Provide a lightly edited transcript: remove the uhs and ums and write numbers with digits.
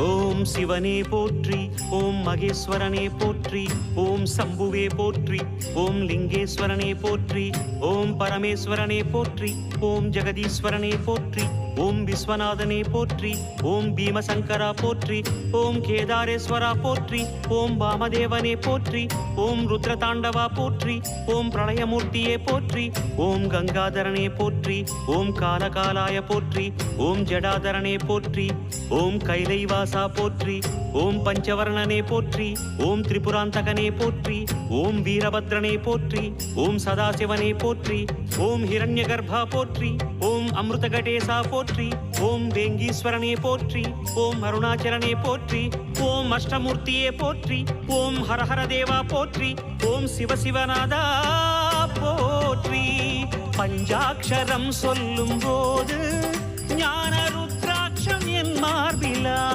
ஓம் சிவனே போற்றி, ஓம் மகேஸ்வரனே போற்றி, ஓம் சம்புவே போற்றி, ஓம் லிங்கேஸ்வரனே போற்றி, ஓம் பரமேஸ்வரனே போற்றி, ஓம் ஜெகதீஸ்வரனே போற்றி, ஓம் விஸ்வநாதனே போற்றி, ஓம் பீமசங்கரா போற்றி, ஓம் கேதாரேஸ்வரா போற்றி, ஓம் வாமதேவனே போற்றி, ஓம் ருத்ரதாண்டவா போற்றி, ஓம் பிரளயமூர்த்தியே போற்றி, ஓம் கங்காதரனே போற்றி, ஓம் காலகாலாய போற்றி, ஓம் ஜடாதரனே போற்றி, ஓம் கைலைவாசா போற்றி, ஓம் பஞ்சவர்ணனே போற்றி, ஓம் திரிபுராந்தகனே போற்றி, ஓம் வீரபத்ரனே போற்றி, ஓம் சதாசிவனே போற்றி, ஓம் ஹிரண்யகர்பா போற்றி, ஓம் அமிர்தகடேசா போற்றி, ஓம் வேங்கீஸ்வரனே போற்றி, ஓம் அருணாச்சலனே போற்றி, ஓம் அஷ்டமூர்த்தியே போற்றி, ஓம் ஹரஹர தேவா போற்றி, ஓம் சிவசிவநாதா போற்றி. பஞ்சாட்சரம் சொல்லும் போது ஞான ருத்ராட்சம் என் மார்பிலா